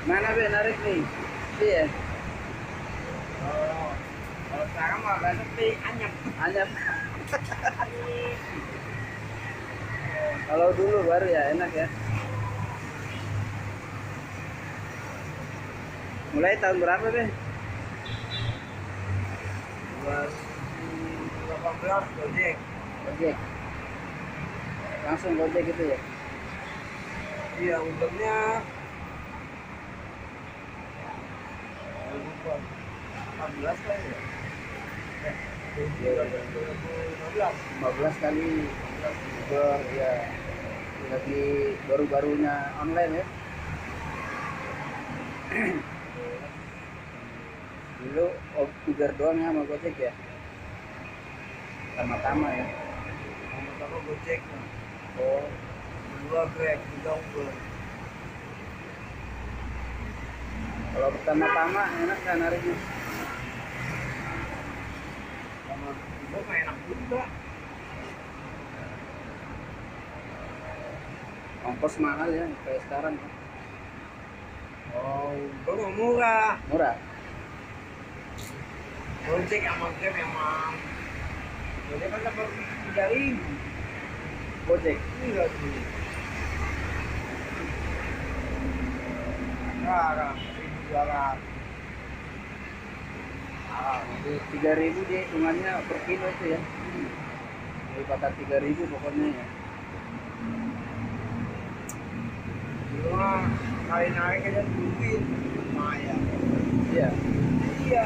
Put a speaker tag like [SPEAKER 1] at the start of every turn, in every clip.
[SPEAKER 1] Mana be narik nih? Iya.
[SPEAKER 2] Oh, kalau sekarang mah nggak sepi, anyep.
[SPEAKER 1] Anyap. Kalau dulu baru ya enak ya. Mulai tahun berapa be?
[SPEAKER 2] 2018 Gojek.
[SPEAKER 1] Gojek. Langsung Gojek gitu ya.
[SPEAKER 2] Iya, untungnya 2014 kali ya. 2015.
[SPEAKER 1] 15 kali Uber ya. Lagi baru-barunya online ya. Dulu Uber doang ya sama Gojek ya. Sama-sama ya.
[SPEAKER 2] Pertama Gojek,
[SPEAKER 1] Oh,
[SPEAKER 2] kedua Grab, ketiga Uber.
[SPEAKER 1] kalau pertama-tama enak kan nariknya?
[SPEAKER 2] Sama Uber mah enak juga.
[SPEAKER 1] Ongkos mahal ya kayak sekarang ya.
[SPEAKER 2] Oh, Uber mah murah.
[SPEAKER 1] Murah.
[SPEAKER 2] Gojek sama Grab emang. Gojek kan dapat 3.000.
[SPEAKER 1] Gojek.
[SPEAKER 2] Iya sih. Sekarang 1.200.
[SPEAKER 1] Ah, itu 3.000 dia hitungannya per kilo itu ya. Daripada 3.000 pokoknya ya.
[SPEAKER 2] Dulu mah kali naik aja duit lumayan.
[SPEAKER 1] Iya.
[SPEAKER 2] Iya.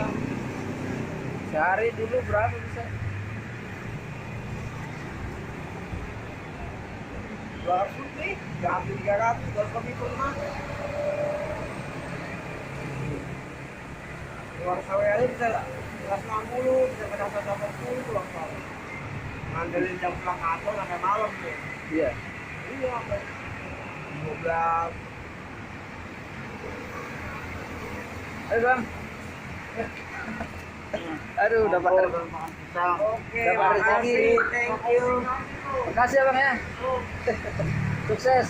[SPEAKER 1] Sehari dulu berapa bisa?
[SPEAKER 2] 200 lebih, udah hampir 300, udah lebih pernah. Luar sawe aja bisa lah, 160, bisa ke 180 pulang sawe. Ngandelin jam pulang kantor sampai malam tuh.
[SPEAKER 1] Iya.
[SPEAKER 2] Iya, sampai 12.
[SPEAKER 1] Ayo bang. Aduh, dapat
[SPEAKER 2] makan pisang. Oke,
[SPEAKER 1] Dapat rezeki.
[SPEAKER 2] makasih, thank you.
[SPEAKER 1] Makasih ya bang ya. Sukses.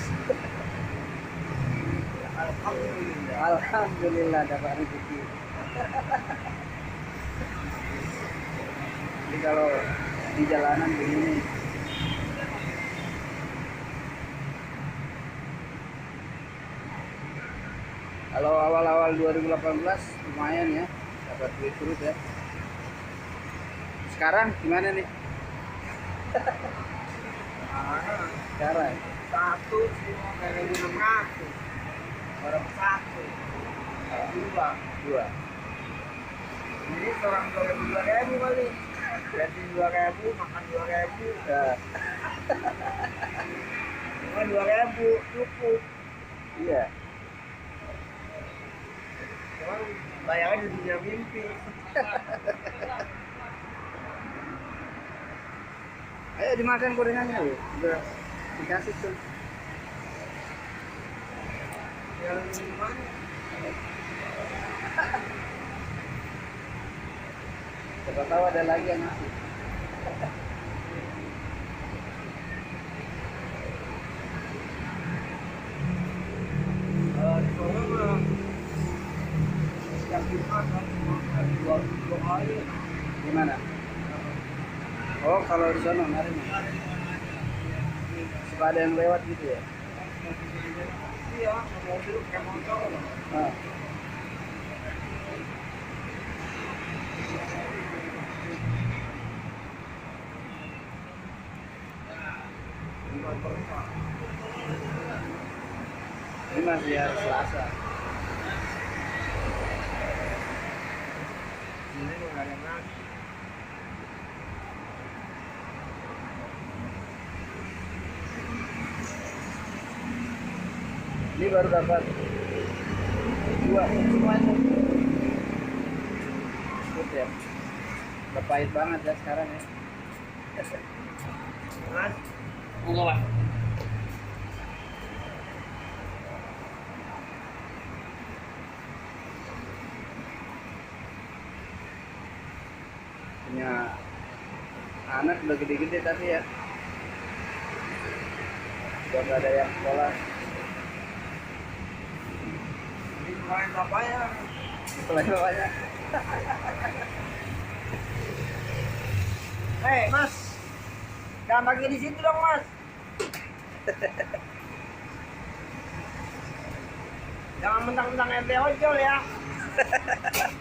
[SPEAKER 2] Alhamdulillah.
[SPEAKER 1] Alhamdulillah dapat rezeki. Jadi kalau di jalanan begini, kalau awal-awal 2018 lumayan ya, dapat duit terus ya. Sekarang gimana nih? Sekarang
[SPEAKER 2] Satu sih mau kayak 600. Orang satu. Dua.
[SPEAKER 1] dua.
[SPEAKER 2] Jadi seorang 2.000 kali. Bensin 2.000, makan 2.000.
[SPEAKER 1] Ya,
[SPEAKER 2] Cuma 2.000 cukup.
[SPEAKER 1] iya.
[SPEAKER 2] Cuma bayarnya di dunia mimpi.
[SPEAKER 1] Ayo dimakan gorengannya loh. Udah dikasih tuh.
[SPEAKER 2] Yang gimana?
[SPEAKER 1] Siapa tahu ada lagi yang ngasih.
[SPEAKER 2] Di sana mah setiap Jumat kan cuma 2 kali.
[SPEAKER 1] Gimana? Oh, kalau di sana kemarin suka ada yang lewat gitu ya?
[SPEAKER 2] Iya, mobil kayak motor.
[SPEAKER 1] Ah.
[SPEAKER 2] Motor Pak.
[SPEAKER 1] Ini masih hari Selasa.
[SPEAKER 2] Ini nggak ada yang ngasih.
[SPEAKER 1] Ini baru dapat dua semuanya. Ikut ya. Udah pahit banget ya sekarang ya.
[SPEAKER 2] Mas,
[SPEAKER 1] Enggak pak. Punya anak udah gede-gede tapi ya udah gak ada yang sekolah.
[SPEAKER 2] ini Kalian bapaknya.
[SPEAKER 1] Mulai bapaknya.
[SPEAKER 2] Hei, Mas. Jangan bagi di situ dong, Mas. Jangan mentang-mentang ente ojol ya.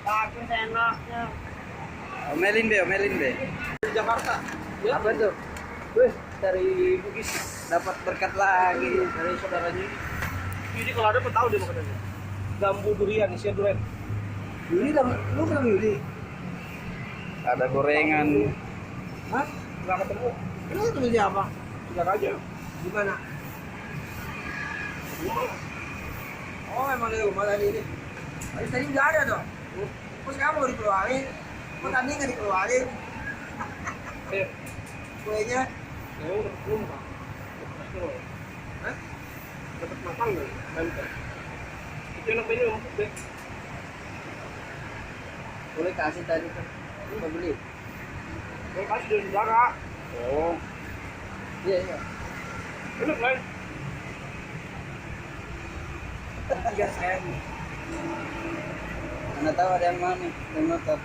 [SPEAKER 2] Takut enaknya.
[SPEAKER 1] Omelin be.
[SPEAKER 2] Di Jakarta.
[SPEAKER 1] Apa tuh? Wih, dari Bugis dapat berkat lagi dari saudaranya.
[SPEAKER 2] Jadi kalau ada tahu dia makanannya. Gambu durian, isinya durian.
[SPEAKER 1] Yuli lu kenal Yuli? Ada gorengan.
[SPEAKER 2] Hah? Nggak ketemu. Lu ketemu siapa?
[SPEAKER 1] Sudah aja.
[SPEAKER 2] Di mana? Oh, emang dari rumah tadi ini. Tadi nggak ada dong. Terus kamu mau dikeluarin? Kok tadi nggak dikeluarin? Kuenya?
[SPEAKER 1] Ya udah belum Pak.
[SPEAKER 2] Hah?
[SPEAKER 1] Dapat makan nggak? Bantu. Itu enak banget maksud deh. Boleh kasih tadi kan? Lu mau beli?
[SPEAKER 2] Boleh kasih dari saudara.
[SPEAKER 1] Oh. Iya iya.
[SPEAKER 2] Enak lah. 3 sen.
[SPEAKER 1] Mana tahu ada yang mana? Yang nonton.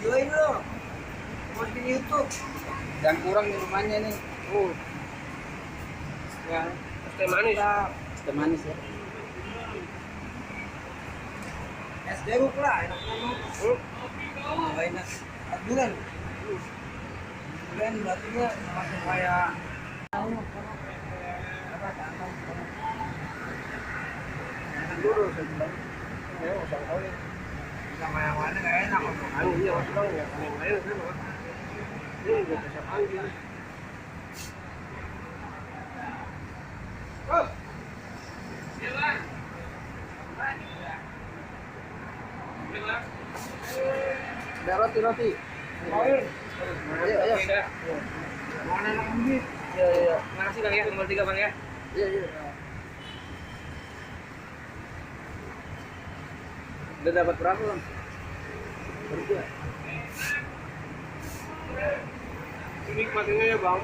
[SPEAKER 2] Videoin lo. Mau bikin YouTube.
[SPEAKER 1] Yang kurang minumannya nih.
[SPEAKER 2] Oh. Ya, es teh manis.
[SPEAKER 1] Es teh manis ya.
[SPEAKER 2] Es jeruk lah, enak banget.
[SPEAKER 1] Nggak enak.
[SPEAKER 2] Durian. Durian batunya langsung kayak
[SPEAKER 1] Dulu saya bilang. Ya, usah kali.
[SPEAKER 2] sama yang mana nggak enak.
[SPEAKER 1] Anu iya maksudnya ya yang lain sih Pak. Ini udah bisa panggil.
[SPEAKER 2] Oh.
[SPEAKER 1] Ada roti.
[SPEAKER 2] Air.
[SPEAKER 1] Ayo ayo.
[SPEAKER 2] Mana enak banget.
[SPEAKER 1] Iya iya.
[SPEAKER 2] Makasih Bang ya, nomor 3 Bang ya.
[SPEAKER 1] Iya iya. Udah dapat berapa Bang? Berdua.
[SPEAKER 2] Nikmatinnya ya Bang.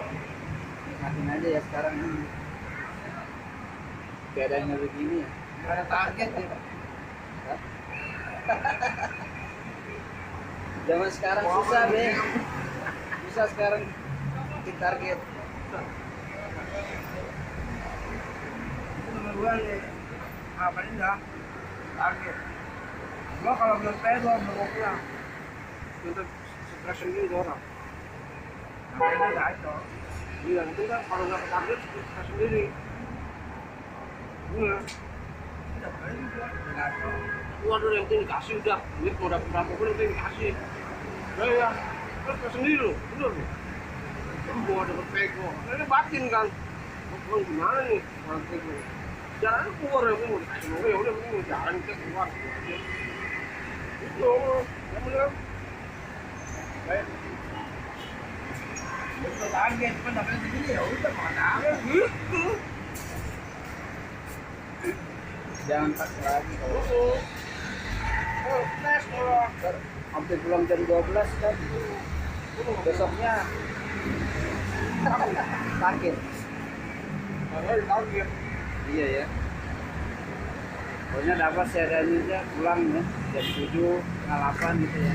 [SPEAKER 1] Nikmatin aja ya sekarang ini. Keadaannya begini ya.
[SPEAKER 2] Nggak ada target ya.
[SPEAKER 1] Hah? Zaman sekarang susah deh. Susah sekarang bikin target.
[SPEAKER 2] Itu nomor 2 nih. Apa ini dah? Target. Gua kalau belum pay gua mau pulang.
[SPEAKER 1] Untuk stres sendiri orang.
[SPEAKER 2] Apa ini nggak itu?
[SPEAKER 1] Iya, itu kan kalau nggak ke target stres sendiri. Iya.
[SPEAKER 2] Udah kali juga. Nggak itu.
[SPEAKER 1] Waduh yang penting dikasih udah. Duit mau dapat berapa pun yang penting dikasih. Ya. Terus ke sendiri loh, bener loh. Kamu mau dapat pego. Ini batin kan. Mau gimana nih orang pego? Jalan keluar ya, mau dikasih mau ya udah mending jalan kita keluar. Itu, ya bener. Baik.
[SPEAKER 2] Itu target pun dapetnya segini ya udah mana apa.
[SPEAKER 1] Gitu. Jangan paksa lagi kalau
[SPEAKER 2] Tes kalau
[SPEAKER 1] hampir pulang jam 12 kan. Besoknya target.
[SPEAKER 2] target.
[SPEAKER 1] Iya ya. Pokoknya dapat seadanya aja pulang ya jam 7, setengah 8 gitu ya.